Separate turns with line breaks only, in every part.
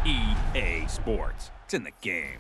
EA Sports. It's in the game.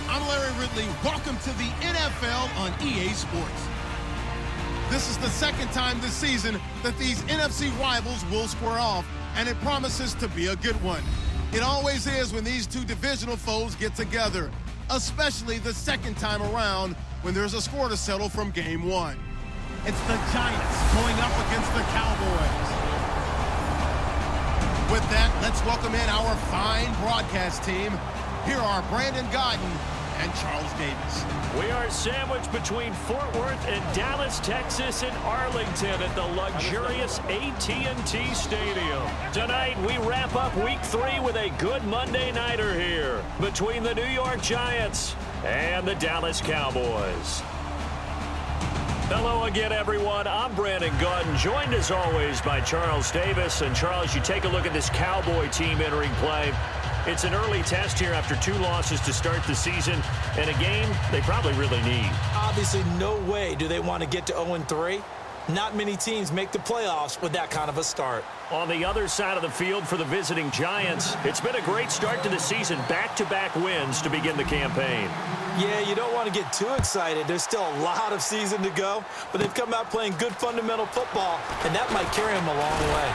I'm Larry Ridley. Welcome to the NFL on EA Sports. This is the second time this season that these NFC rivals will square off, and it promises to be a good one. It always is when these two divisional foes get together, especially the second time around when there's a score to settle from game one. It's the Giants going up against the Cowboys. With that, let's welcome in our fine broadcast team. Here are Brandon Godden and Charles Davis.
We are sandwiched between Fort Worth and Dallas, Texas, and Arlington at the luxurious AT&T Stadium. Tonight, we wrap up Week 3 with a good Monday nighter here between the New York Giants and the Dallas Cowboys. Hello again, everyone. I'm Brandon Godden, joined as always by Charles Davis. And Charles, you take a look at this Cowboy team entering play. It's an early test here after 2 losses to start the season, and a game they probably really need.
Obviously, no way do they want to get to 0-3. Not many teams make the playoffs with that kind of a start.
On the other side of the field for the visiting Giants, it's been a great start to the season. Back-to-back wins to begin the campaign.
Yeah, you don't want to get too excited. There's still a lot of season to go, but they've come out playing good fundamental football, and that might carry them a long way.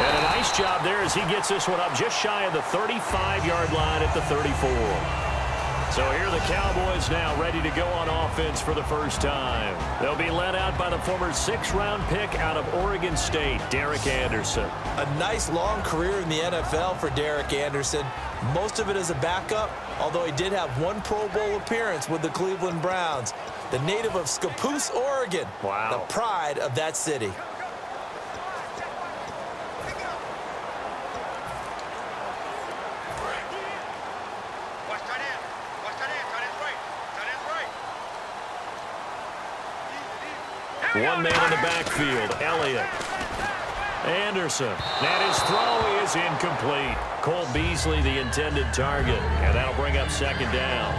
And a nice job there as he gets this one up just shy of the 35-yard line at the 34. So here are the Cowboys now ready to go on offense for the first time. They'll be led out by the former 6th-round pick out of Oregon State, Derek Anderson.
A nice long career in the NFL for Derek Anderson. Most of it as a backup, although he did have one Pro Bowl appearance with the Cleveland Browns. The native of Scappoose, Oregon.
Wow.
The pride of that city.
One man in the backfield, Elliott. Anderson. And his throw is incomplete. Cole Beasley, the intended target. And that'll bring up second down.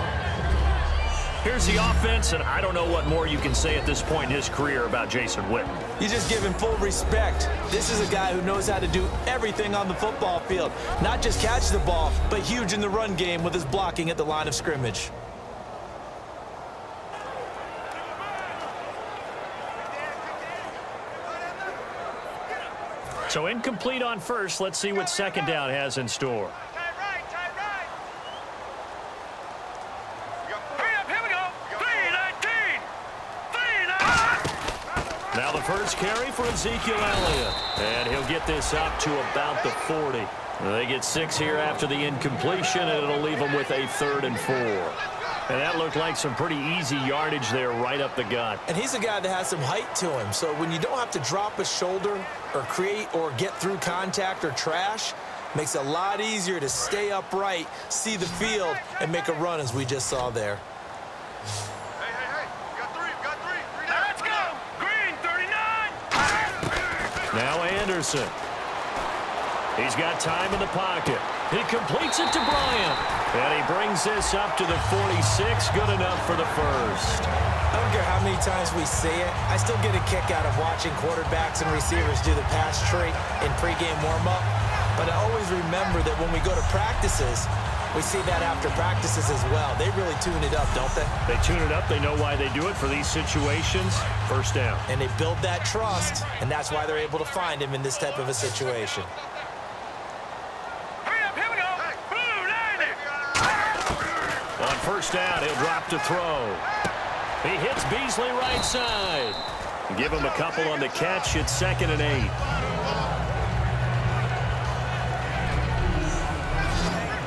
Here's the offense, and I don't know what more you can say at this point in his career about Jason Witten.
You just give him full respect. This is a guy who knows how to do everything on the football field. Not just catch the ball, but huge in the run game with his blocking at the line of scrimmage.
So incomplete on first. Let's see what second down has in store. Now the first carry for Ezekiel Elliott. And he'll get this up to about the 40. They get 6 here after the incompletion, and it'll leave them with a 3rd and 4. And that looked like some pretty easy yardage there right up the gut.
And he's a guy that has some height to him. So when you don't have to drop a shoulder or create or get through contact or trash, makes it a lot easier to stay upright, see the field, and make a run as we just saw there.
Hey, got three.
Let's go. Green, 39. Now Anderson. He's got time in the pocket. He completes it to Bryant. And he brings this up to the 46. Good enough for the first.
I don't care how many times we say it. I still get a kick out of watching quarterbacks and receivers do the pass tree in pregame warm-up. But I always remember that when we go to practices, we see that after practices as well. They really tune it up, don't they?
They tune it up. They know why they do it for these situations. First down.
And they build that trust, and that's why they're able to find him in this type of a situation.
On first down, he'll drop to throw. He hits Beasley right side. Give him a couple on the catch. It's 2nd and 8.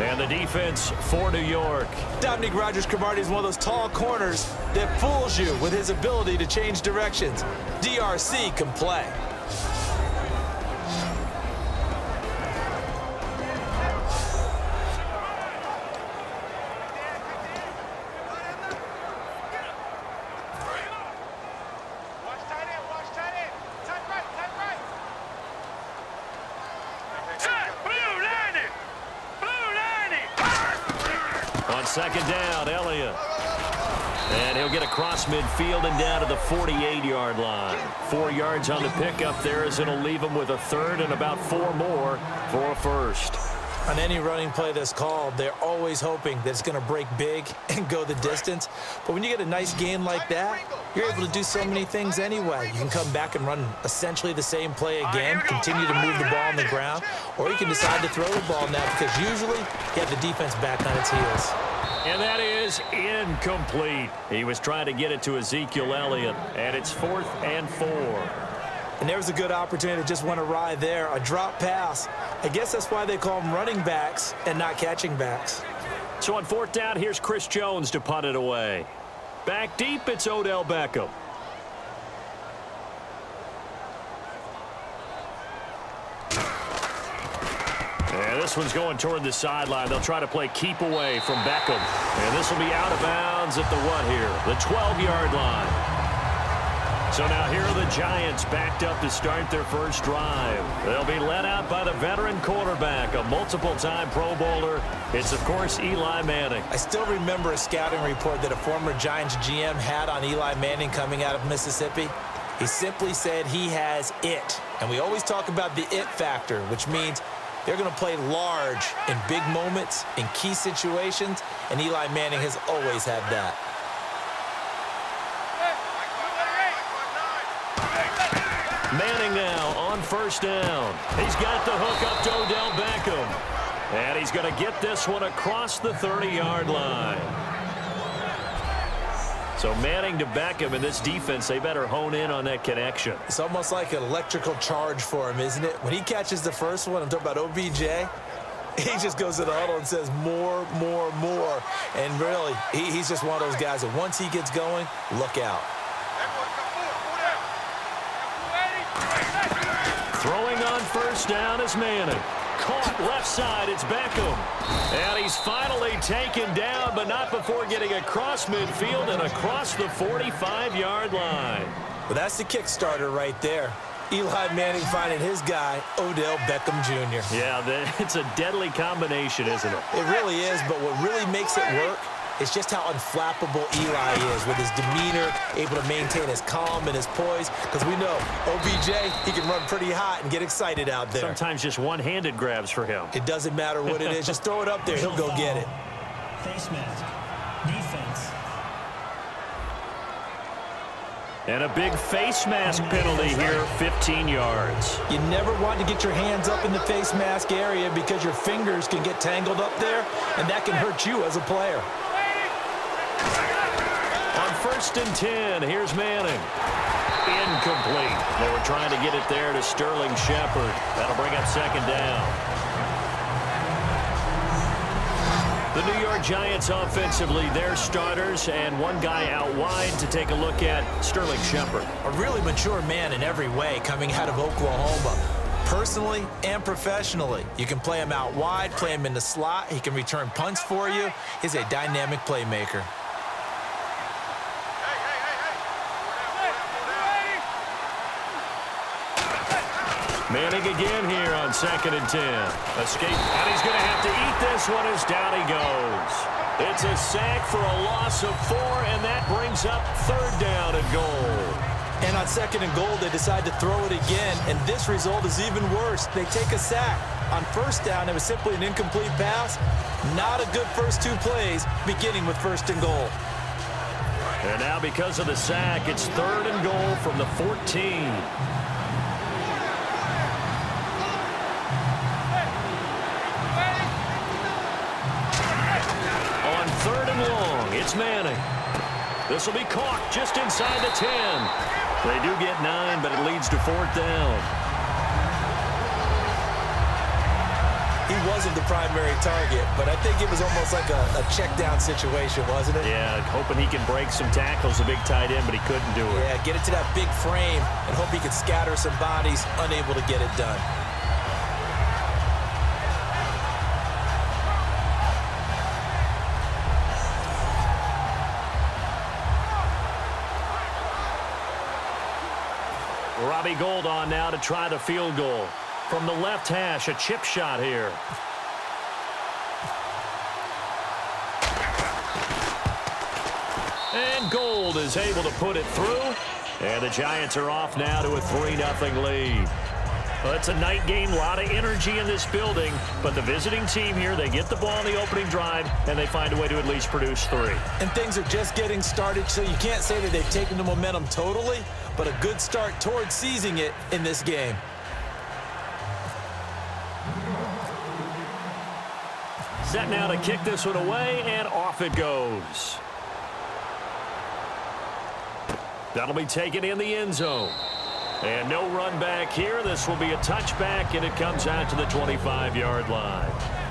And the defense for New York.
Dominique Rodgers-Cromartie is one of those tall corners that fools you with his ability to change directions. DRC can play.
Second down, Elliott. And he'll get across midfield and down to the 48-yard line. 4 yards on the pickup there as it'll leave him with a 3rd and about 4 more for a first.
On any running play that's called, they're always hoping that it's going to break big and go the distance. But when you get a nice gain like that, you're able to do so many things anyway. You can come back and run essentially the same play again, continue to move the ball on the ground, or you can decide to throw the ball now because usually you have the defense back on its heels.
And that is incomplete. He was trying to get it to Ezekiel Elliott, and it's 4th and 4.
And there was a good opportunity that just went awry there, a drop pass. I guess that's why they call them running backs and not catching backs.
So on 4th down, here's Chris Jones to punt it away. Back deep, it's Odell Beckham. And this one's going toward the sideline. They'll try to play keep away from Beckham. And this will be out of bounds at the what here? The 12-yard line. So now here are the Giants backed up to start their first drive. They'll be led out by the veteran quarterback, a multiple-time Pro Bowler. It's, of course, Eli Manning.
I still remember a scouting report that a former Giants GM had on Eli Manning coming out of Mississippi. He simply said he has it. And we always talk about the it factor, which means they're going to play large in big moments, in key situations, and Eli Manning has always had that.
Manning now on first down. He's got the hook up to Odell Beckham. And he's going to get this one across the 30-yard line. So Manning to Beckham in this defense, they better hone in on that connection.
It's almost like an electrical charge for him, isn't it? When he catches the first one, I'm talking about OBJ, he just goes to the huddle and says more, more, more. And really, he's just one of those guys that once he gets going, look out.
Throwing on first down is Manning. Caught left side, it's Beckham. And he's finally taken down, but not before getting across midfield and across the 45-yard line.
Well, that's the kickstarter right there. Eli Manning finding his guy, Odell Beckham Jr.
Yeah, it's a deadly combination, isn't it?
It really is, but what really makes it work is just how unflappable Eli is with his demeanor, able to maintain his calm and his poise. Because we know, OBJ, he can run pretty hot and get excited out there.
Sometimes just one-handed grabs for him.
It doesn't matter what it is. Just throw it up there. He'll go get it.
Face mask. Defense.
And a big face mask penalty here, 15 yards.
You never want to get your hands up in the face mask area because your fingers can get tangled up there, and that can hurt you as a player.
On first and 10, here's Manning. Incomplete. They were trying to get it there to Sterling Shepard. That'll bring up second down. The New York Giants offensively, their starters, and one guy out wide to take a look at, Sterling Shepard.
A really mature man in every way coming out of Oklahoma. Personally and professionally, you can play him out wide, play him in the slot. He can return punts for you. He's a dynamic playmaker.
Manning again here on second and 10. Escape, and he's going to have to eat this one as down he goes. It's a sack for a loss of 4, and that brings up third down and goal.
And on second and goal, they decide to throw it again, and this result is even worse. They take a sack. On first down, it was simply an incomplete pass. Not a good first 2 plays, beginning with first and goal.
And now because of the sack, it's third and goal from the 14. Third and long, it's Manning. This will be caught just inside the 10. They do get 9, but it leads to fourth down.
He wasn't the primary target, but I think it was almost like a check down situation, wasn't it?
Yeah, hoping he can break some tackles, a big tight end, but he couldn't do it.
Yeah, get it to that big frame and hope he could scatter some bodies, unable to get it done.
Robbie Gould on now to try the field goal. From the left hash, a chip shot here. And Gould is able to put it through. And the Giants are off now to a 3-0 lead. Well, it's a night game, a lot of energy in this building. But the visiting team here, they get the ball in the opening drive, and they find a way to at least produce 3.
And things are just getting started, so you can't say that they've taken the momentum totally, but a good start towards seizing it in this game.
Set now to kick this one away, and off it goes. That'll be taken in the end zone. And no run back here. This will be a touchback, and it comes out to the 25-yard line.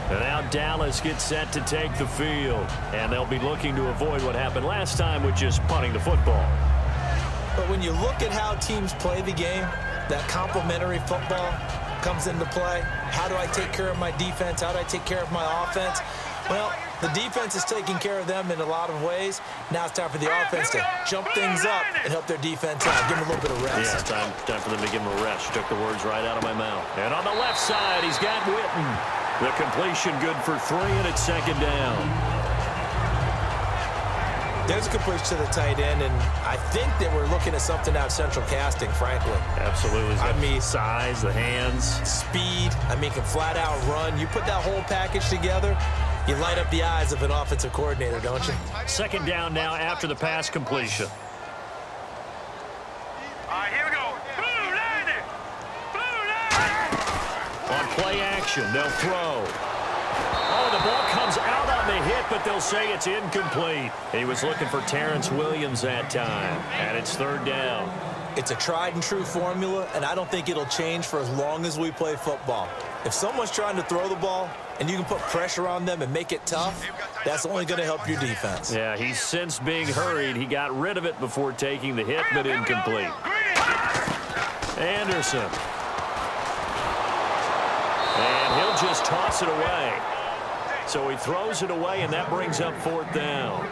And now Dallas gets set to take the field. And they'll be looking to avoid what happened last time, which is punting the football.
But when you look at how teams play the game, that complementary football comes into play. How do I take care of my defense? How do I take care of my offense? Well, the defense is taking care of them in a lot of ways. Now it's time for the offense to jump things up and help their defense out. Give them a little bit of rest.
Yeah, time for them to give them a rest. Took the words right out of my mouth. And on the left side, he's got Witten. The completion good for 3, and it's second down.
There's a completion to the tight end, and I think that we're looking at something out of central casting, frankly.
Absolutely.
I mean,
size, the hands.
Speed. I mean, can flat out run. You put that whole package together, you light up the eyes of an offensive coordinator, don't you?
Second down now after the pass completion.
All right, here we go. Blue line.
On play action, they'll throw. Oh, the ball comes out on the hit, but they'll say it's incomplete. He was looking for Terrence Williams that time, and it's third down.
It's a tried-and-true formula, and I don't think it'll change for as long as we play football. If someone's trying to throw the ball and you can put pressure on them and make it tough, that's only going to help your defense.
Yeah, he's since being hurried. He got rid of it before taking the hit, but incomplete. Anderson. And he'll just toss it away. So he throws it away, and that brings up fourth down.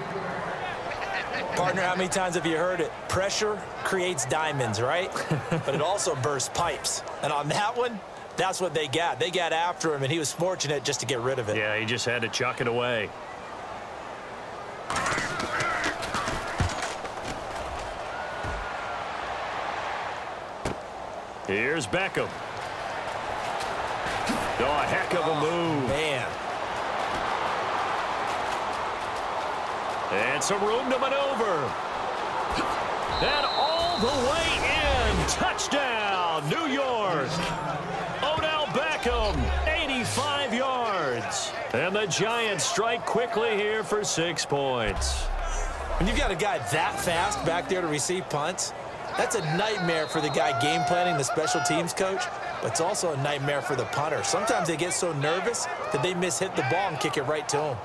Partner, how many times have you heard it? Pressure creates diamonds, right? But it also bursts pipes. And on that one, that's what they got. They got after him, and he was fortunate just to get rid of it.
Yeah, he just had to chuck it away. Here's Beckham. Oh, a heck of a move.
Man.
And some room to maneuver. And all the way in. Touchdown, New York. Odell Beckham, 85 yards. And the Giants strike quickly here for 6 points.
When you've got a guy that fast back there to receive punts, that's a nightmare for the guy game planning, the special teams coach, but it's also a nightmare for the punter. Sometimes they get so nervous that they hit the ball and kick it right to him.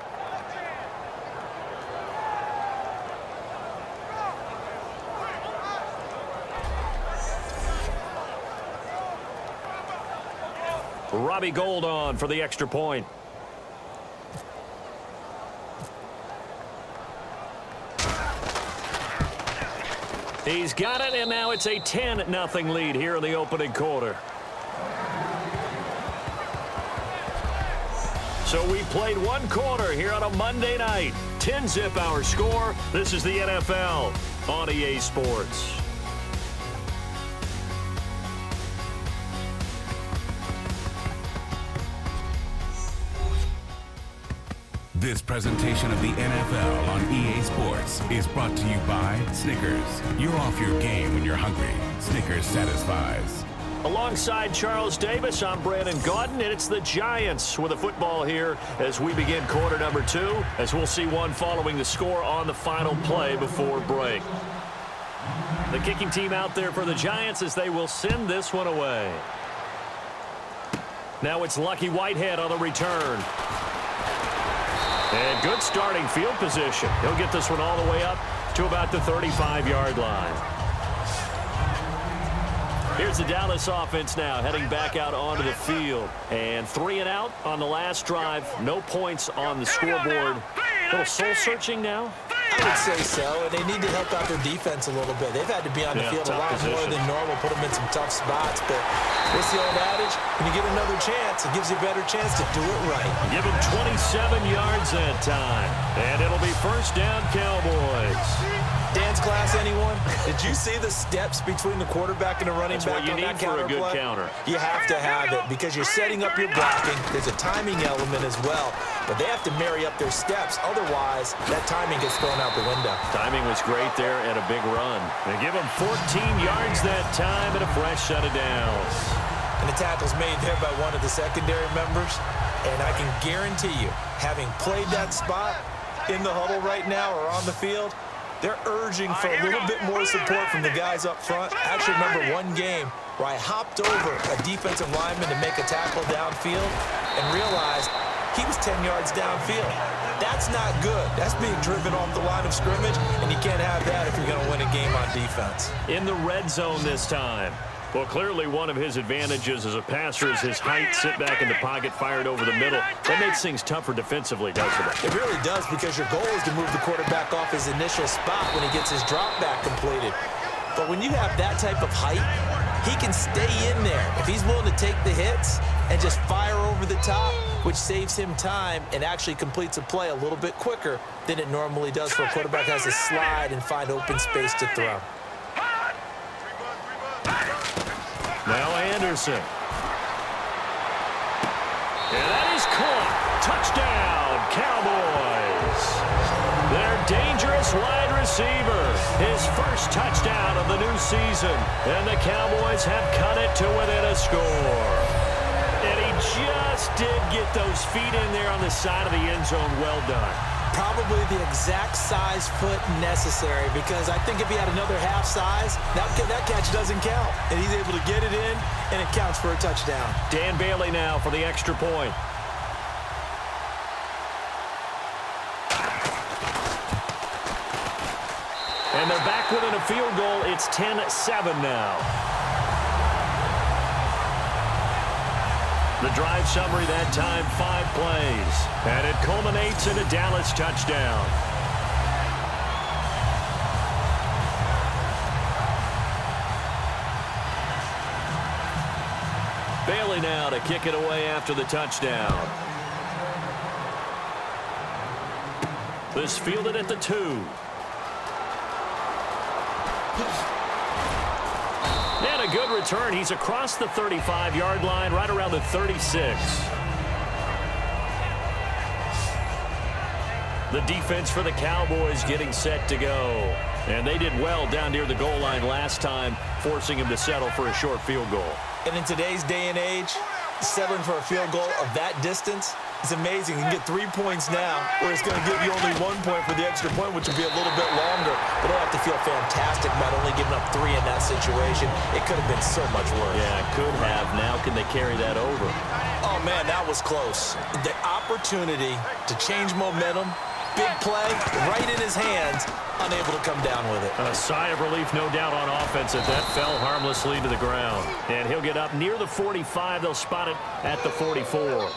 Robbie Gould on for the extra point. He's got it, and now it's a 10-0 lead here in the opening quarter. So we played 1 quarter here on a Monday night. 10-zip our score. This is the NFL on EA Sports.
This presentation of the NFL on EA Sports is brought to you by Snickers. You're off your game when you're hungry. Snickers satisfies.
Alongside Charles Davis, I'm Brandon Gaudin, and it's the Giants with a football here as we begin quarter number 2, as we'll see one following the score on the final play before break. The kicking team out there for the Giants as they will send this one away. Now it's Lucky Whitehead on the return. And good starting field position. He'll get this one all the way up to about the 35-yard line. Here's the Dallas offense now heading back out onto the field. And 3 and out on the last drive. No points on the scoreboard. A little soul-searching now.
I would say so, and they need to help out their defense a little bit. They've had to be on the field a lot more than normal, put them in some tough spots. But what's the old adage? When you get another chance, it gives you a better chance to do it right.
Give them 27 yards that time. And it'll be first down, Cowboys.
Dance class, anyone? Did you see the steps between the quarterback and the running back on that counter play?
That's what you need for a good counter.
You have to have it because you're setting up your blocking. There's a timing element as well. But they have to marry up their steps. Otherwise, that timing gets thrown out the window.
Timing was great there and a big run. They give him 14 yards that time and a fresh set of downs.
And the tackle's made there by one of the secondary members. And I can guarantee you, having played that spot in the huddle right now or on the field, they're urging for a little bit more support from the guys up front. I actually remember one game where I hopped over a defensive lineman to make a tackle downfield and realized he was 10 yards downfield. That's not good. That's being driven off the line of scrimmage, and you can't have that if you're going to win a game on defense.
In the red zone this time. Well, clearly one of his advantages as a passer is his height, sit back in the pocket, fired over the middle. That makes things tougher defensively, doesn't it?
It really does, because your goal is to move the quarterback off his initial spot when he gets his drop back completed. But when you have that type of height, he can stay in there. If he's willing to take the hits and just fire over the top, which saves him time and actually completes a play a little bit quicker than it normally does for a quarterback who has to slide and find open space to throw.
Now Anderson. And that is caught. Touchdown, Cowboys. Their dangerous wide receiver. His first touchdown of the new season. And the Cowboys have cut it to within a score. And he just did get those feet in there on the side of the end zone. Well done.
Probably the exact size foot necessary, because I think if he had another half size, that catch doesn't count. And he's able to get it in, and it counts for a touchdown.
Dan Bailey now for the extra point. And they're back within a field goal. It's 10-7 now. The drive summary that time, 5 plays. And it culminates in a Dallas touchdown. Bailey now to kick it away after the touchdown. This fielded at the 2. And a good return. He's across the 35-yard line, right around the 36. The defense for the Cowboys getting set to go. And they did well down near the goal line last time, forcing him to settle for a short field goal.
And in today's day and age, settling for a field goal of that distance is amazing. You can get 3 points now, where it's going to give you only 1 point for the extra point, which will be a little bit longer. But they'll have to feel fantastic about only giving up 3 in that situation. It could have been so much worse.
Yeah, it could have. Now can they carry that over?
Oh, man, that was close. The opportunity to change momentum, big play, right in his hands, unable to come down with it.
A sigh of relief, no doubt, on offense, as that fell harmlessly to the ground. And he'll get up near the 45. They'll spot it at the 44.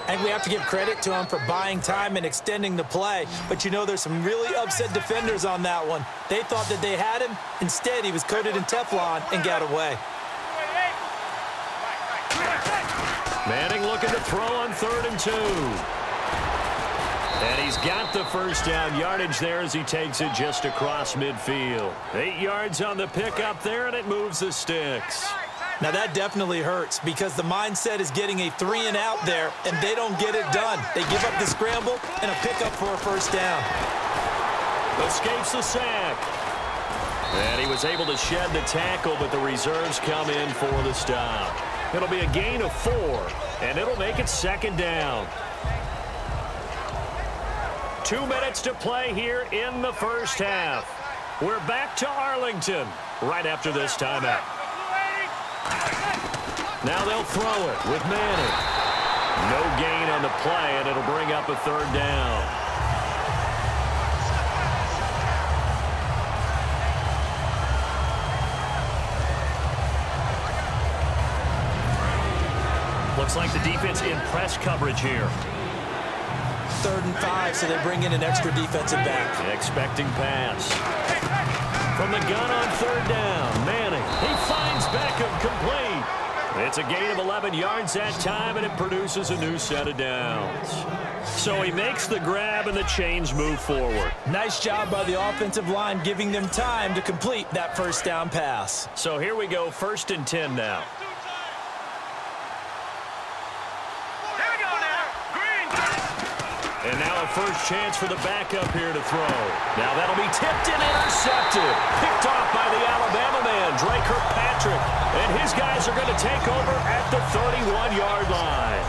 And we have to give credit to him for buying time and extending the play. But, you know, there's some really upset defenders on that one. They thought that they had him. Instead, he was coated in Teflon and got away.
Manning looking to throw on 3rd and 2. And he's got the first down yardage there as he takes it just across midfield. 8 yards on the pickup there, and it moves the sticks.
Now, that definitely hurts, because the mindset is getting a 3-and-out there, and they don't get it done. They give up the scramble and a pickup for a first down.
Escapes the sack. And he was able to shed the tackle, but the reserves come in for the stop. It'll be a gain of 4, and it'll make it 2nd down. 2 minutes to play here in the first half. We're back to Arlington right after this timeout. Now they'll throw it with Manning. No gain on the play, and it'll bring up a 3rd down. Looks like the defense in press coverage here.
3rd and 5, so they bring in an extra defensive back.
Expecting pass. From the gun on 3rd down, Manning. He finds Beckham, complete. It's a gain of 11 yards that time, and it produces a new set of downs. So he makes the grab, and the chains move forward.
Nice job by the offensive line, giving them time to complete that first down pass.
So here we go, 1st and 10 now. And now a first chance for the backup here to throw. Now that'll be tipped and intercepted. Picked off by the Alabama man, Drake Kirkpatrick. And his guys are going to take over at the 31-yard line.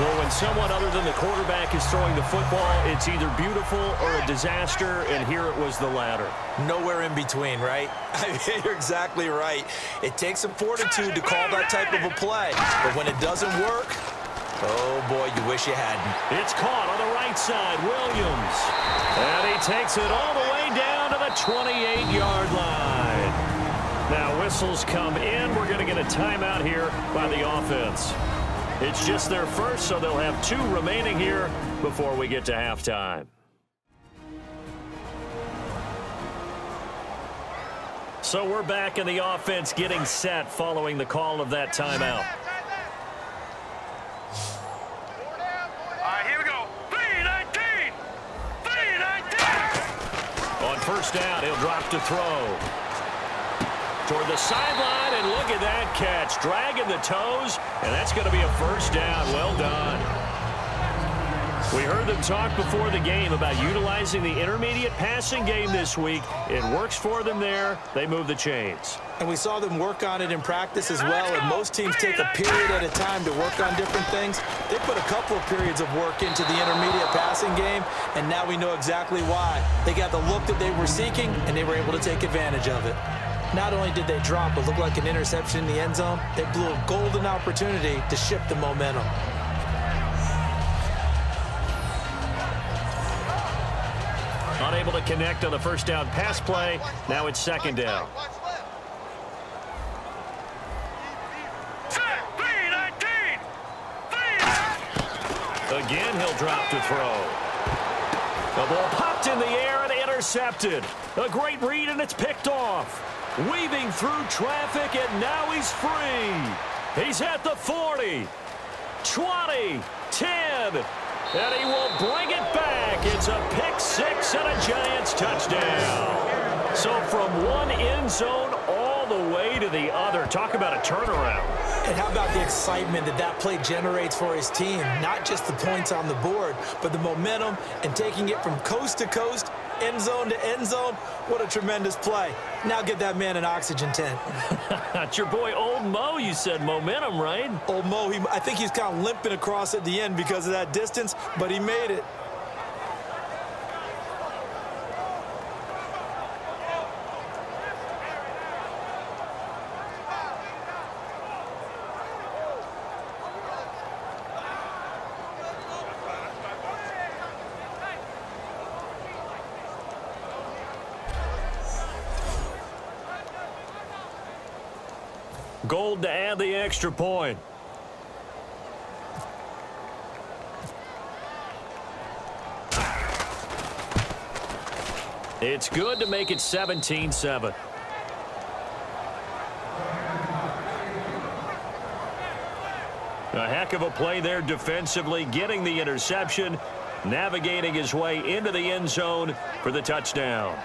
Well, when someone other than the quarterback is throwing the football, it's either beautiful or a disaster, and here it was the latter.
Nowhere in between, right? You're exactly right. It takes some fortitude to call that type of a play. But when it doesn't work, oh, boy, you wish you hadn't.
It's caught on the right side, Williams. And he takes it all the way down to the 28-yard line. Now whistles come in. We're going to get a timeout here by the offense. It's just their first, so they'll have 2 remaining here before we get to halftime. So we're back in the offense getting set following the call of that timeout. first down. He'll drop to throw. Toward the sideline, and look at that catch. Dragging the toes, and that's going to be a first down. Well done. We heard them talk before the game about utilizing the intermediate passing game this week. It works for them there. They move the chains.
And we saw them work on it in practice as well, and most teams take a period at a time to work on different things. They put a couple of periods of work into the intermediate passing game, and now we know exactly why. They got the look that they were seeking, and they were able to take advantage of it. Not only did they drop what looked like an interception in the end zone, they blew a golden opportunity to shift the momentum.
Unable to connect on the first down pass play. Now it's second down. Again, he'll drop to throw. The ball popped in the air and intercepted. A great read, and it's picked off. Weaving through traffic, and now he's free. He's at the 40, 20, 10, and he will bring it back. It's a pick six and a Giants touchdown. So from one end zone all the way to the other. Talk about a turnaround.
And how about the excitement that that play generates for his team? Not just the points on the board, but the momentum and taking it from coast to coast, end zone to end zone. What a tremendous play. Now get that man an oxygen tent.
It's your boy Old Mo. You said momentum, right?
Old Mo, I think he's kind of limping across at the end because of that distance, but he made it.
Gold to add the extra point. It's good to make it 17-7. A heck of a play there defensively, getting the interception, navigating his way into the end zone for the touchdown.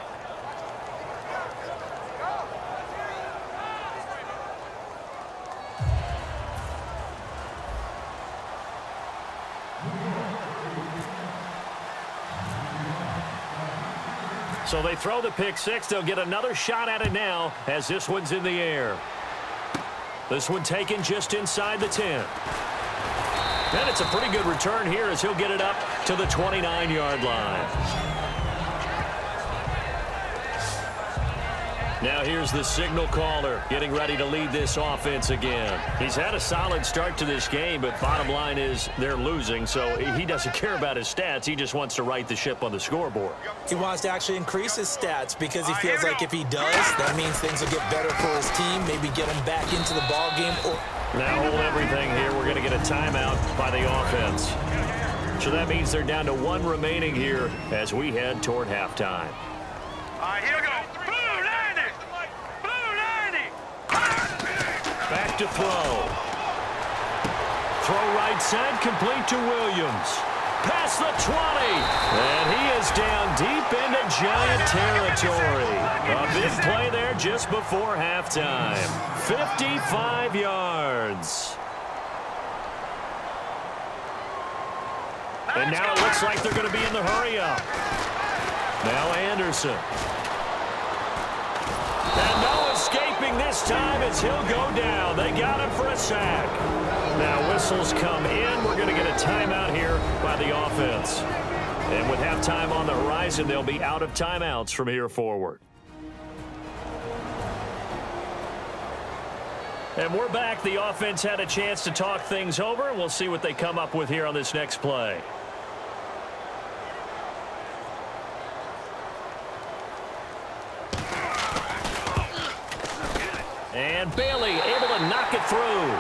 So they throw the pick six. They'll get another shot at it now as this one's in the air. This one taken just inside the 10. And it's a pretty good return here as he'll get it up to the 29-yard line. Now here's the signal caller getting ready to lead this offense again. He's had a solid start to this game, but bottom line is they're losing, so he doesn't care about his stats. He just wants to right the ship on the scoreboard.
He wants to actually increase his stats because he feels like if he does, that means things will get better for his team, maybe get him back into the ball game.
Now hold everything here. We're going to get a timeout by the offense. So that means they're down to one remaining here as we head toward halftime.
All right, here we go. Blue 90. Blue 90.
Back to throw. Throw right side, complete to Williams. Past the 20. And he is down deep into Giant territory. A big play there just before halftime. 55 yards. And now it looks like they're going to be in the hurry-up. Now Anderson. And no escaping this time as he'll go down. They got him for a sack. Now whistles come in. We're going to get a timeout here by the offense. And with halftime on the horizon, they'll be out of timeouts from here forward. And we're back. The offense had a chance to talk things over. We'll see what they come up with here on this next play. And Bailey able to knock it through.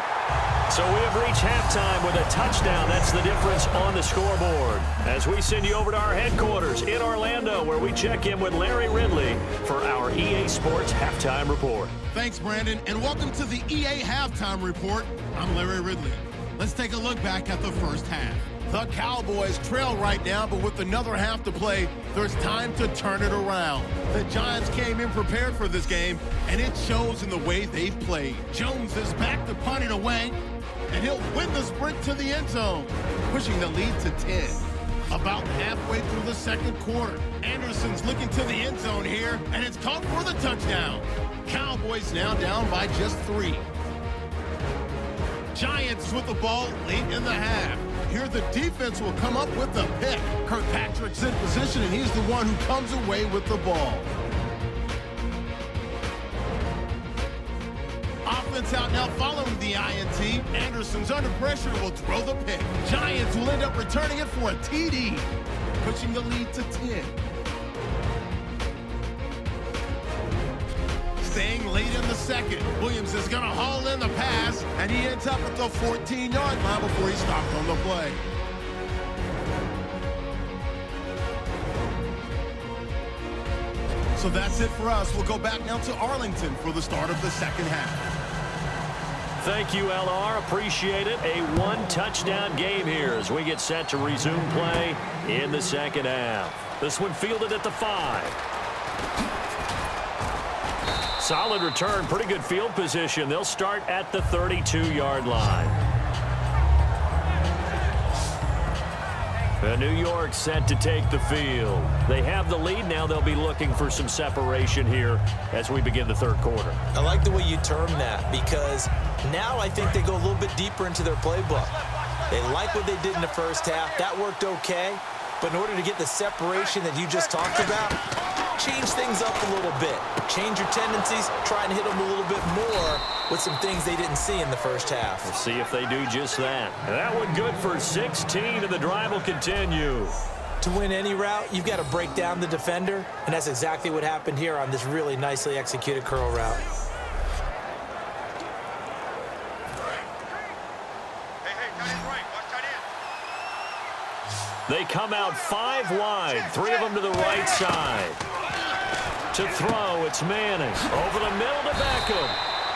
So we have reached halftime with a touchdown. That's the difference on the scoreboard. As we send you over to our headquarters in Orlando, where we check in with Larry Ridley for our EA Sports Halftime Report.
Thanks, Brandon, and welcome to the EA Halftime Report. I'm Larry Ridley. Let's take a look back at the first half. The Cowboys trail right now, but with another half to play, there's time to turn it around. The Giants came in prepared for this game, and it shows in the way they've played. Jones is back to punt it away, and he'll win the sprint to the end zone, pushing the lead to 10. About halfway through the second quarter, Anderson's looking to the end zone here, and it's caught for the touchdown. Cowboys now down by just 3. Giants with the ball late in the half. Here the defense will come up with the pick. Kirkpatrick's in position, and he's the one who comes away with the ball. Offense out now following the INT. Anderson's under pressure, will throw the pick. Giants will end up returning it for a TD, pushing the lead to 10. Staying late in the second, Williams is going to haul in the pass, and he ends up at the 14-yard line before he stopped on the play. So that's it for us. We'll go back now to Arlington for the start of the second half.
Thank you, LR. Appreciate it. A one-touchdown game here as we get set to resume play in the second half. This one fielded at the 5. Solid return, pretty good field position. They'll start at the 32-yard line. New York set to take the field. They have the lead now. They'll be looking for some separation here as we begin the third quarter.
I like the way you term that, because now I think they go a little bit deeper into their playbook. They like what they did in the first half. That worked okay. But in order to get the separation that you just talked about, change things up a little bit. Change your tendencies, try and hit them a little bit more with some things they didn't see in the first half.
We'll see if they do just that. And that one good for 16, and the drive will continue.
To win any route, you've got to break down the defender, and that's exactly what happened here on this really nicely executed curl route.
They come out 5 wide, 3 of them to the right side. To throw, it's Manning. Over the middle to Beckham.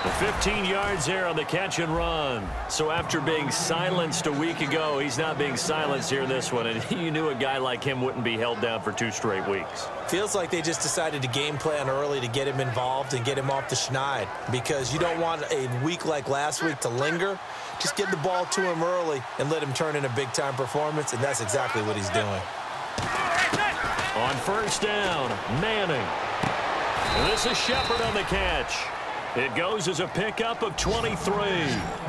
The 15 yards there on the catch and run. So after being silenced a week ago, he's not being silenced here in this one. And you knew a guy like him wouldn't be held down for 2 straight weeks.
Feels like they just decided to game plan early to get him involved and get him off the schneid, because you don't want a week like last week to linger. Just get the ball to him early and let him turn in a big-time performance, and that's exactly what he's doing.
On first down, Manning. And this is Shepard on the catch. It goes as a pickup of 23.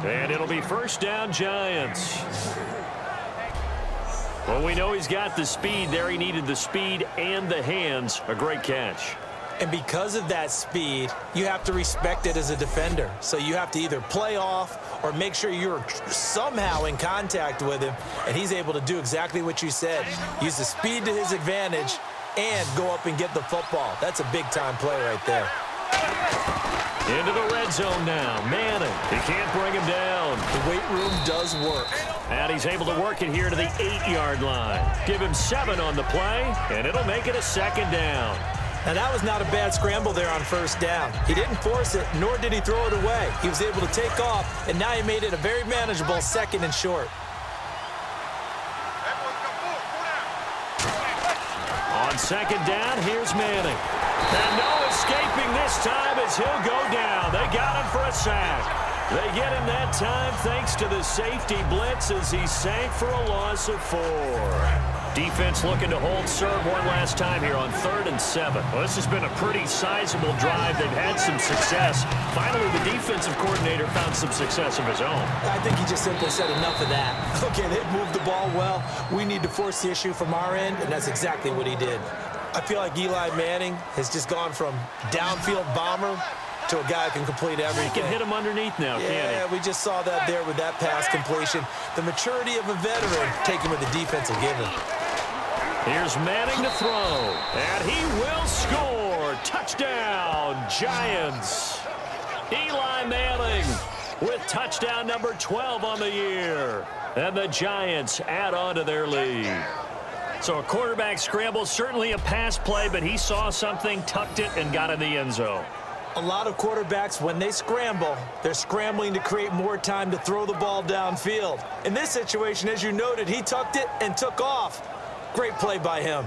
And it'll be first down, Giants. Well, we know he's got the speed there. He needed the speed and the hands. A great catch.
And because of that speed, you have to respect it as a defender. So you have to either play off or make sure you're somehow in contact with him, and he's able to do exactly what you said. Use the speed to his advantage and go up and get the football. That's a big-time play right there.
Into the red zone now. Manning. He can't bring him down.
The weight room does work.
And he's able to work it here to the 8-yard line. Give him 7 on the play, and it'll make it a second down.
Now, that was not a bad scramble there on first down. He didn't force it, nor did he throw it away. He was able to take off, and now he made it a very manageable 2nd and short.
On second down, here's Manning. And no escaping this time as he'll go down. They got him for a sack. They get him that time thanks to the safety blitz as he sank for a loss of 4. Defense looking to hold serve one last time here on 3rd and 7. Well, this has been a pretty sizable drive. They've had some success. Finally, the defensive coordinator found some success of his own.
I think he just simply said enough of that. Okay, they've moved the ball well. We need to force the issue from our end, and that's exactly what he did. I feel like Eli Manning has just gone from downfield bomber to a guy who can complete everything.
He can hit him underneath now, can't he?
Yeah, we just saw that there with that pass completion. The maturity of a veteran taking what the defense will give him.
Here's Manning to throw, and he will score. Touchdown, Giants. Eli Manning with touchdown number 12 on the year. And the Giants add on to their lead. So a quarterback scramble, certainly a pass play, but he saw something, tucked it, and got in the end zone.
A lot of quarterbacks, when they scramble, they're scrambling to create more time to throw the ball downfield. In this situation, as you noted, he tucked it and took off. Great play by him.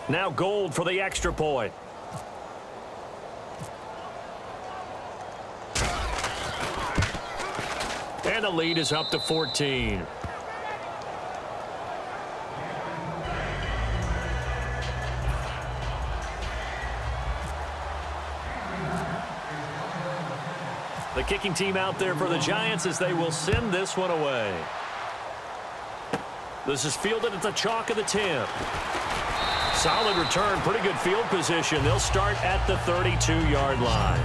Now Gold for the extra point. And the lead is up to 14. The kicking team out there for the Giants as they will send this one away. This is fielded at the chalk of the 10. Solid return, pretty good field position. They'll start at the 32-yard line.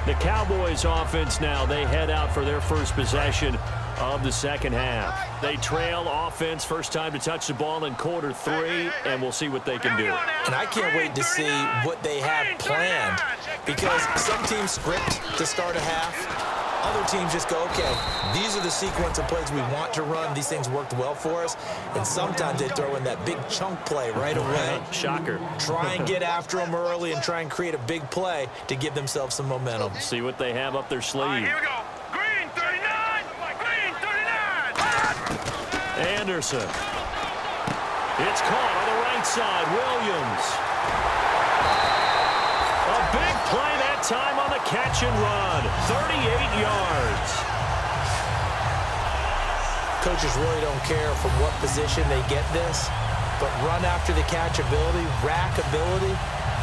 The Cowboys offense now, they head out for their first possession of the second half. They trail offense, first time to touch the ball in quarter 3, and we'll see what they can do.
And I can't wait to see what they have planned, because some teams script to start a half. Other teams just go, okay, these are the sequence of plays we want to run. These things worked well for us. And sometimes they throw in that big chunk play right away.
Shocker.
Try and get after them early and try and create a big play to give themselves some momentum.
See what they have up their sleeve.
Here we go. Green 39. Green 39.
Anderson. It's caught on the right side. Williams. A big play that time on the catch and run. 38 yards.
Coaches really don't care from what position they get this, but run after the catch ability, rack ability,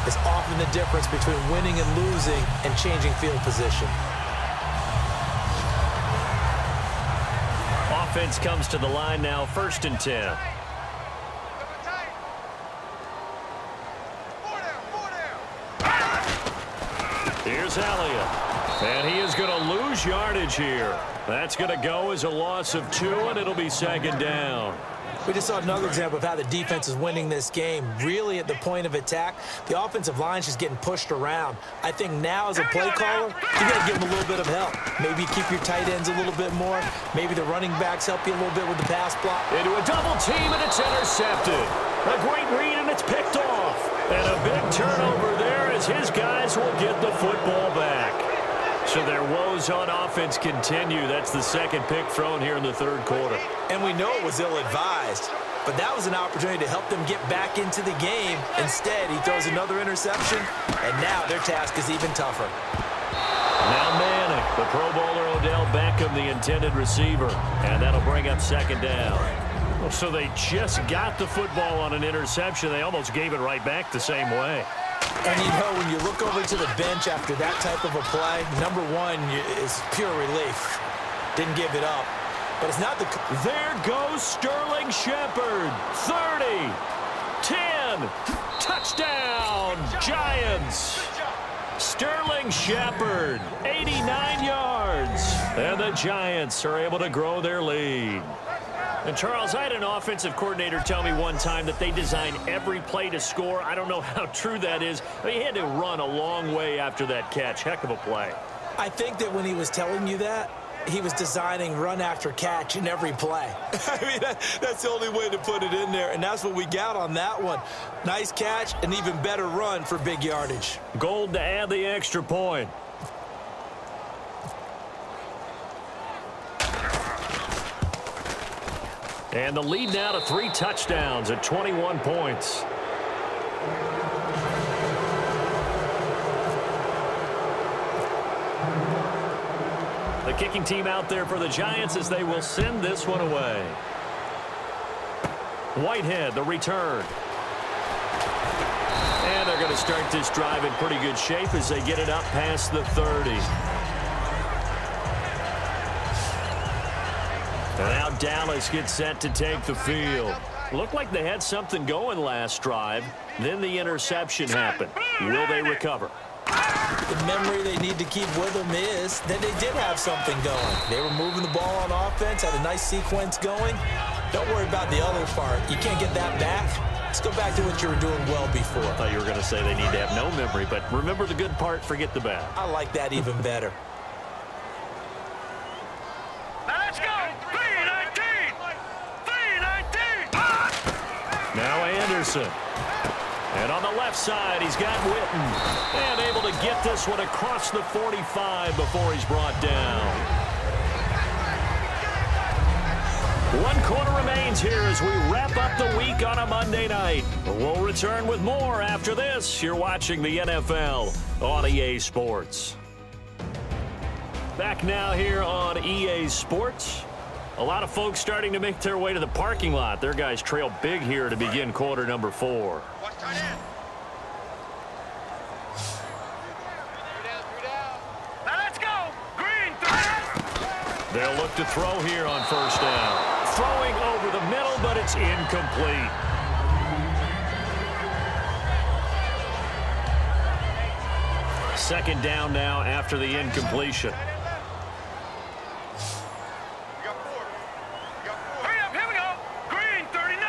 is often the difference between winning and losing and changing field position.
Offense comes to the line now, 1st and 10. Here's Elliott. And he is going to lose yardage here. That's going to go as a loss of 2, and it'll be 2nd down.
We just saw another example of how the defense is winning this game. Really at the point of attack, the offensive line's just getting pushed around. I think now as a play caller, you got to give them a little bit of help. Maybe keep your tight ends a little bit more. Maybe the running backs help you a little bit with the pass block.
Into a double team, and it's intercepted. A great read, and it's picked off. And a big turnover there as his guys will get the football back. So their woes on offense continue. That's the 2nd pick thrown here in the 3rd quarter.
And we know it was ill-advised, but that was an opportunity to help them get back into the game. Instead, he throws another interception, and now their task is even tougher.
Now Manning, the Pro Bowler Odell Beckham, the intended receiver, and that'll bring up 2nd down. So they just got the football on an interception. They almost gave it right back the same way.
And you know, when you look over to the bench after that type of a play, number one is pure relief. Didn't give it up. But it's not the...
There goes Sterling Shepard. 30. 10. Touchdown, Giants. Sterling Shepard, 89 yards. And the Giants are able to grow their lead. And, Charles, I had an offensive coordinator tell me one time that they design every play to score. I don't know how true that is. He had to run a long way after that catch. Heck of a play.
I think that when he was telling you that, he was designing run after catch in every play. I mean, that's the only way to put it in there, and that's what we got on that one. Nice catch, an even better run for big yardage.
Gold to add the extra point. And the lead now to 3 touchdowns at 21 points. The kicking team out there for the Giants as they will send this one away. Whitehead, the return. And they're going to start this drive in pretty good shape as they get it up past the 30. And now Dallas gets set to take the field. Looked like they had something going last drive. Then the interception happened. Will they recover?
The memory they need to keep with them is that they did have something going. They were moving the ball on offense, had a nice sequence going. Don't worry about the other part. You can't get that back. Let's go back to what you were doing well before.
I thought you were going to say they need to have no memory, but remember the good part, forget the bad.
I like that even better.
Now let's go. 319. 319.
Anderson. And on the left side, he's got Witten. And able to get this one across the 45 before he's brought down. 1 quarter remains here as we wrap up the week on a Monday night. We'll return with more after this. You're watching the NFL on EA Sports. Back now here on EA Sports. A lot of folks starting to make their way to the parking lot. Their guys trail big here to begin quarter number 4.
Now let's go. Green, 3.
They'll look to throw here on first down. Throwing over the middle, but it's incomplete. Second down now after the incompletion.
Hurry up, here we go. Green, 39.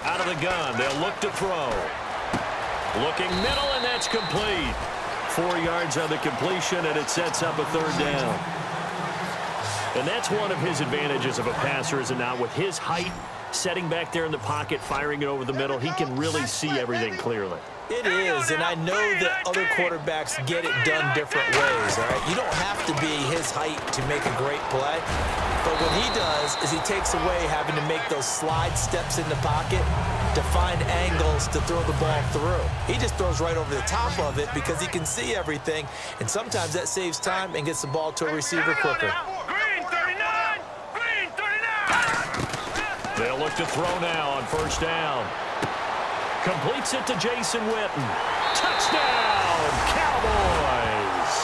Out of the gun, they'll look to throw. Looking middle, and that's complete. 4 yards on the completion, and it sets up a third down. And that's one of his advantages of a passer, is it not? With his height, setting back there in the pocket, firing it over the middle, he can really see everything clearly.
It is, and I know that other quarterbacks get it done different ways, all right? You don't have to be his height to make a great play. But what he does is he takes away having to make those slide steps in the pocket to find angles to throw the ball through. He just throws right over the top of it because he can see everything, and sometimes that saves time and gets the ball to a receiver quicker.
Green, 39. Green, 39.
They'll look to throw now on first down. Completes it to Jason Witten. Touchdown, Cowboys!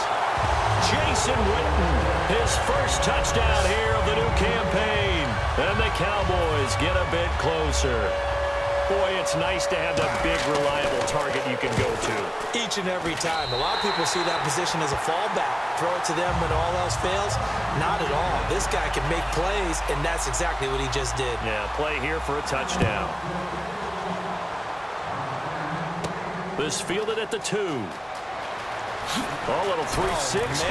Jason Witten, his first touchdown here of the new campaign. And the Cowboys get a bit closer. Boy, it's nice to have that big, reliable target you can go to.
Each and every time. A lot of people see that position as a fallback. Throw it to them when all else fails. Not at all. This guy can make plays, and that's exactly what he just did.
Yeah, play here for a touchdown. This fielded at the 2. A little 360.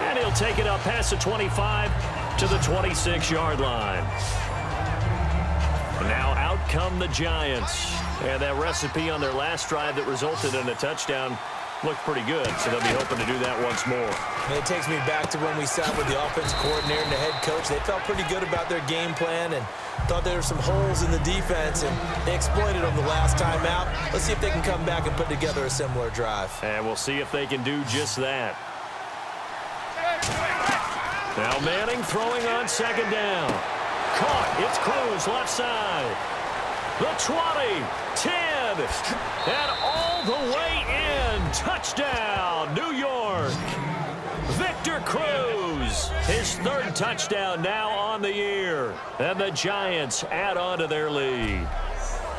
And he'll take it up past the 25 to the 26-yard line. Now out come the Giants. And that recipe on their last drive that resulted in a touchdown looked pretty good, so they'll be hoping to do that once more.
And it takes me back to when we sat with the offensive coordinator and the head coach. They felt pretty good about their game plan and thought there were some holes in the defense, and they exploited them the last time out. Let's see if they can come back and put together a similar drive.
And we'll see if they can do just that. Now Manning throwing on second down. Caught. It's Cruz left side. The 20, 10, and all the way in. Touchdown, New York. Victor Cruz, his third touchdown now on the year. And the Giants add on to their lead.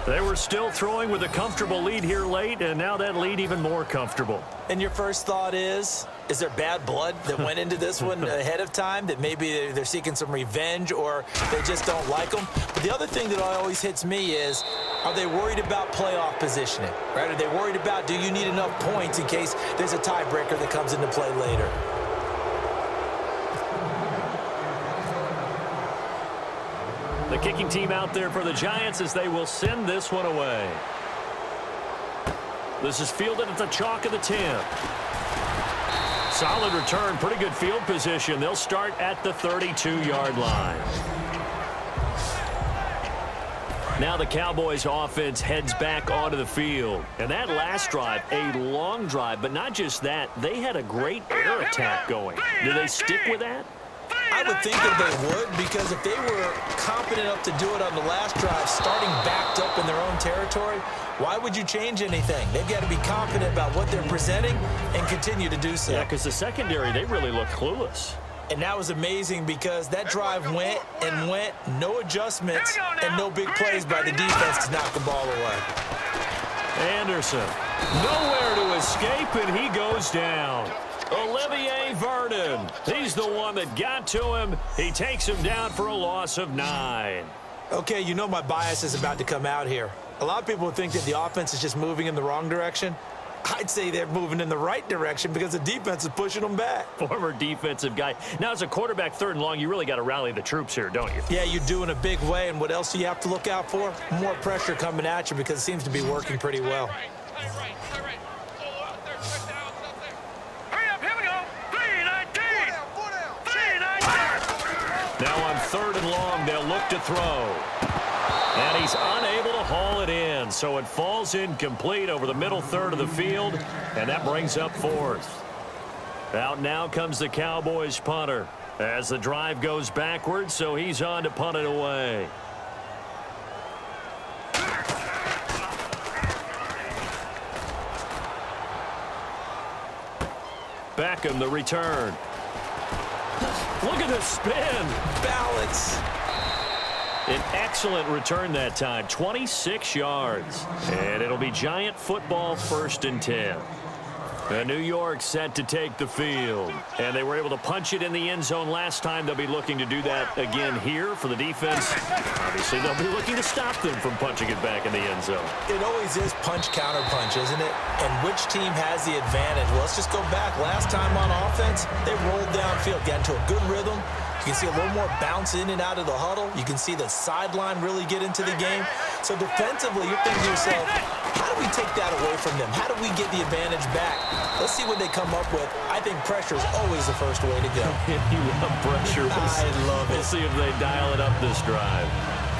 They were still throwing with a comfortable lead here late, and now that lead even more comfortable.
And your first thought is there bad blood that went into this one ahead of time, that maybe they're seeking some revenge or they just don't like them? But the other thing that always hits me is, are they worried about playoff positioning, right? Are they worried about, do you need enough points in case there's a tiebreaker that comes into play later?
The kicking team out there for the Giants as they will send this one away. This is fielded at the chalk of the 10. Solid return, pretty good field position. They'll start at the 32-yard line. Now the Cowboys offense heads back onto the field. And that last drive, a long drive, but not just that, they had a great air attack going. Do they stick with that?
I would think that they would, because if they were confident enough to do it on the last drive, starting backed up in their own territory, why would you change anything? They've got to be confident about what they're presenting and continue to do so.
Yeah, because the secondary, they really look clueless.
And that was amazing because that drive went and went, no adjustments, and no big plays by the defense to knock the ball away.
Anderson, nowhere to escape, and he goes down. Olivier Vernon, he's the one that got to him. He takes him down for a loss of 9.
Okay, you know my bias is about to come out here. A lot of people think that the offense is just moving in the wrong direction. I'd say they're moving in the right direction because the defense is pushing them back.
Former defensive guy. Now, as a quarterback, 3rd and long, you really got to rally the troops here, don't you?
Yeah, you do in a big way, and what else do you have to look out for? More pressure coming at you because it seems to be working pretty well.
Hurry up, here we go. 3-19. 3-19.
Now on 3rd and long, they'll look to throw. And he's unable to haul it in, so it falls incomplete over the middle third of the field, and that brings up 4th. Out now comes the Cowboys punter as the drive goes backwards, so he's on to punt it away. Beckham, the return. Look at the spin.
Balance.
An excellent return that time, 26 yards. And it'll be Giant football 1st and 10. New York set to take the field. And they were able to punch it in the end zone last time. They'll be looking to do that again here for the defense. Obviously, they'll be looking to stop them from punching it back in the end zone.
It always is punch-counter-punch, isn't it? And which team has the advantage? Well, let's just go back. Last time on offense, they rolled downfield, got into a good rhythm. You can see a little more bounce in and out of the huddle. You can see the sideline really get into the game. So defensively, you're thinking to yourself, how do we take that away from them? How do we get the advantage back? Let's see what they come up with. I think pressure is always the first way to go.
You love pressure.
I love it.
We'll see if they dial it up this drive.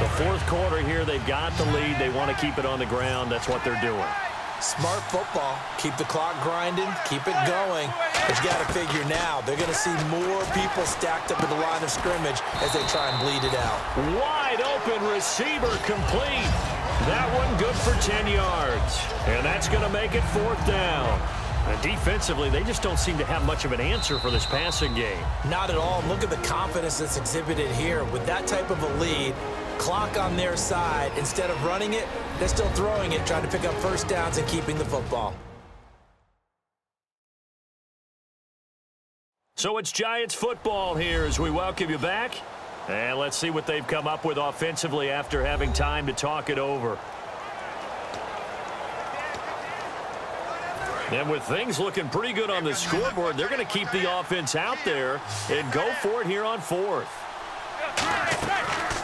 The 4th quarter here, they've got the lead. They want to keep it on the ground. That's what they're doing.
Smart football. Keep the clock grinding. Keep it going. But you got to figure now, they're going to see more people stacked up at the line of scrimmage as they try and bleed it out.
Wide open receiver complete. That one good for 10 yards. And that's going to make it 4th down. And defensively, they just don't seem to have much of an answer for this passing game.
Not at all. Look at the confidence that's exhibited here. With that type of a lead, clock on their side, instead of running it, they're still throwing it, trying to pick up 1st downs and keeping the football.
So it's Giants football here as we welcome you back. And let's see what they've come up with offensively after having time to talk it over. And with things looking pretty good on the scoreboard, they're going to keep the offense out there and go for it here on 4th.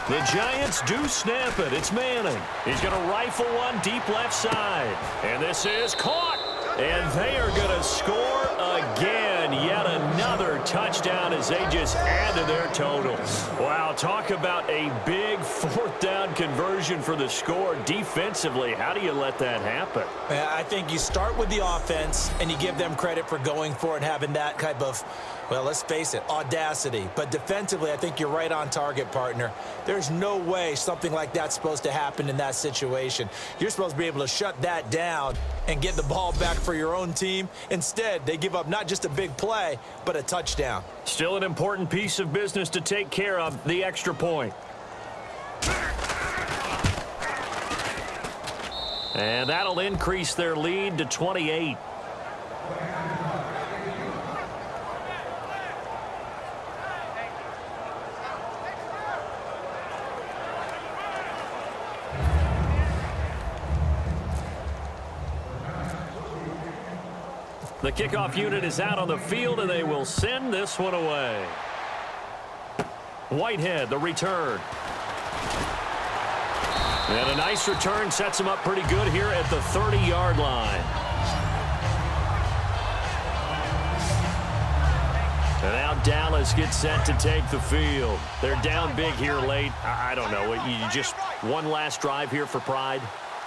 The Giants do snap it. It's Manning. He's going to rifle one deep left side. And this is caught. And they are going to score again. Yet another touchdown as they just add to their total. Wow, talk about a big 4th down conversion for the score. Defensively, how do you let that happen?
I think you start with the offense, and you give them credit for going for it and having that type of, well, let's face it, audacity. But defensively, I think you're right on target, partner. There's no way something like that's supposed to happen in that situation. You're supposed to be able to shut that down and get the ball back for your own team. Instead, they give up not just a big play, but a touchdown.
Still an important piece of business to take care of, the extra point. And that'll increase their lead to 28. The kickoff unit is out on the field, and they will send this one away. Whitehead, the return. And a nice return sets him up pretty good here at the 30-yard line. And now Dallas gets set to take the field. They're down big here late. I don't know. You just one last drive here for pride?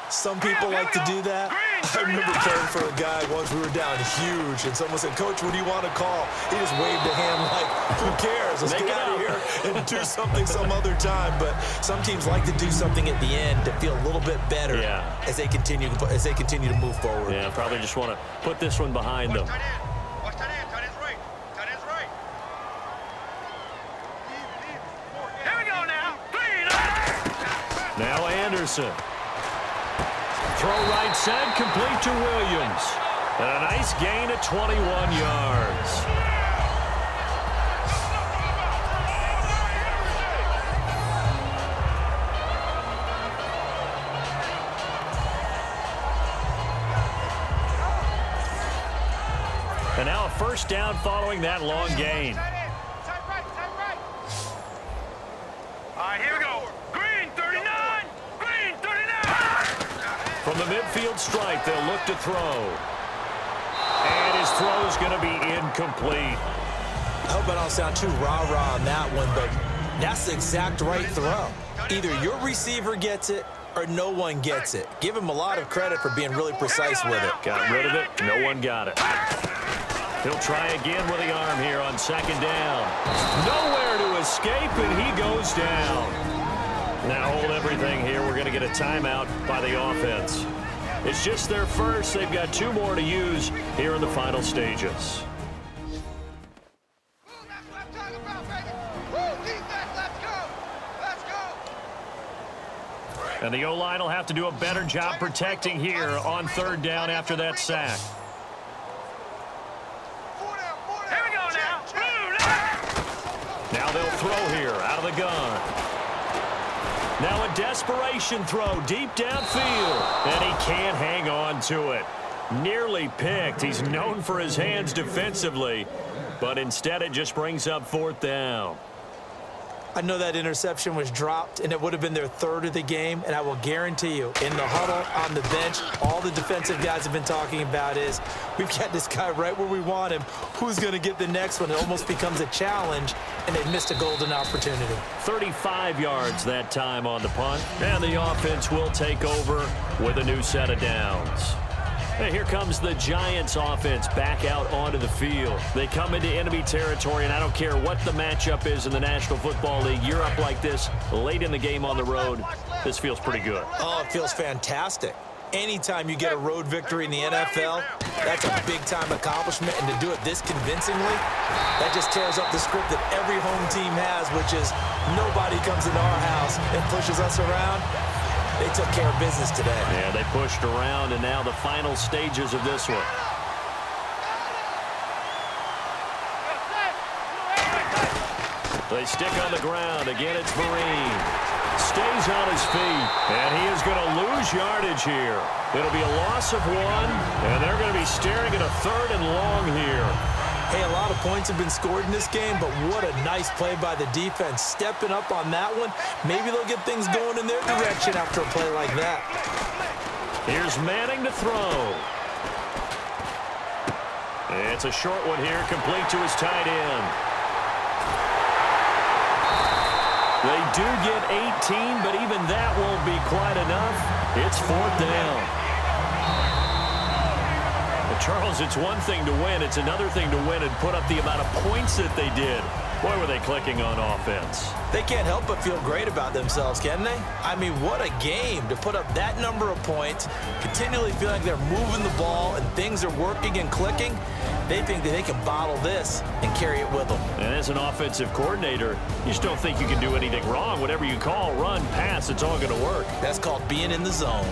Some people like to do that. I remember playing for a guy once. We were down huge, and someone said, "Coach, what do you want to call?" He just waved a hand like, who cares? Let's get out of here and do something some other time. But some teams like to do something at the end to feel a little bit better as they continue to move forward.
Yeah, probably just want to put this one behind them.
Watch that end. Tight end's right. Tight end's right. Here we go now.
Now Anderson. Throw right side, complete to Williams. And a nice gain at 21 yards. first down following that long gain.
All right, here we go. Green 39. Green 39.
From the midfield stripe, they'll look to throw. And his throw is going to be incomplete.
I hope I don't sound too rah-rah on that one, but that's the exact right throw. Either your receiver gets it or no one gets it. Give him a lot of credit for being really precise with it.
Got rid of it. No one got it. He'll try again with the arm here on second down. Nowhere to escape, and he goes down. Now hold everything here. We're going to get a timeout by the offense. It's just their first. They've got 2 more to use here in the final stages. And the O-line will have to do a better job protecting here on third down after that sack.
Here we go now.
Now they'll throw here out of the gun. Now a desperation throw deep downfield, and he can't hang on to it. Nearly picked. He's known for his hands defensively, but instead it just brings up fourth down.
I know that interception was dropped, and it would have been their 3rd of the game, and I will guarantee you, in the huddle, on the bench, all the defensive guys have been talking about is, we've got this guy right where we want him. Who's going to get the next one? It almost becomes a challenge, and they've missed a golden opportunity.
35 yards that time on the punt, and the offense will take over with a new set of downs. And here comes the Giants offense back out onto the field. They come into enemy territory, and I don't care what the matchup is in the National Football League. You're up like this late in the game on the road. This feels pretty good.
Oh, it feels fantastic. Anytime you get a road victory in the NFL, that's a big-time accomplishment, and to do it this convincingly, that just tears up the script that every home team has, which is nobody comes into our house and pushes us around. They took care of business today.
Yeah, they pushed around, and now the final stages of this one. They stick on the ground. Again, it's Vereen. Stays on his feet, and he is going to lose yardage here. It'll be a loss of 1, and they're going to be staring at a 3rd and long here.
Hey, a lot of points have been scored in this game, but what a nice play by the defense. Stepping up on that one, maybe they'll get things going in their direction after a play like that.
Here's Manning to throw. It's a short one here, complete to his tight end. They do get 18, but even that won't be quite enough. It's 4th down. Charles, it's one thing to win. It's another thing to win and put up the amount of points that they did. Boy, were they clicking on offense.
They can't help but feel great about themselves, can they? I mean, what a game to put up that number of points, continually feel like they're moving the ball and things are working and clicking. They think that they can bottle this and carry it with them.
And as an offensive coordinator, you just don't think you can do anything wrong. Whatever you call, run, pass, it's all going to work.
That's called being in the zone.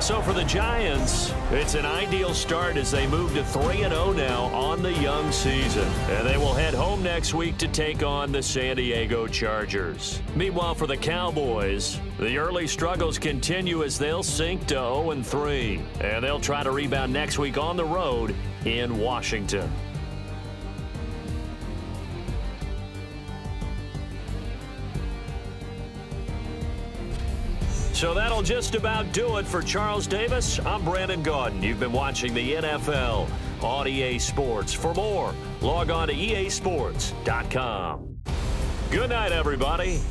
So for the Giants, it's an ideal start as they move to 3-0 now on the young season. And they will head home next week to take on the San Diego Chargers. Meanwhile, for the Cowboys, the early struggles continue as they'll sink to 0-3. And they'll try to rebound next week on the road in Washington. So that'll just about do it for Charles Davis. I'm Brandon Gaudin. You've been watching the NFL on EA Sports. For more, log on to easports.com. Good night, everybody.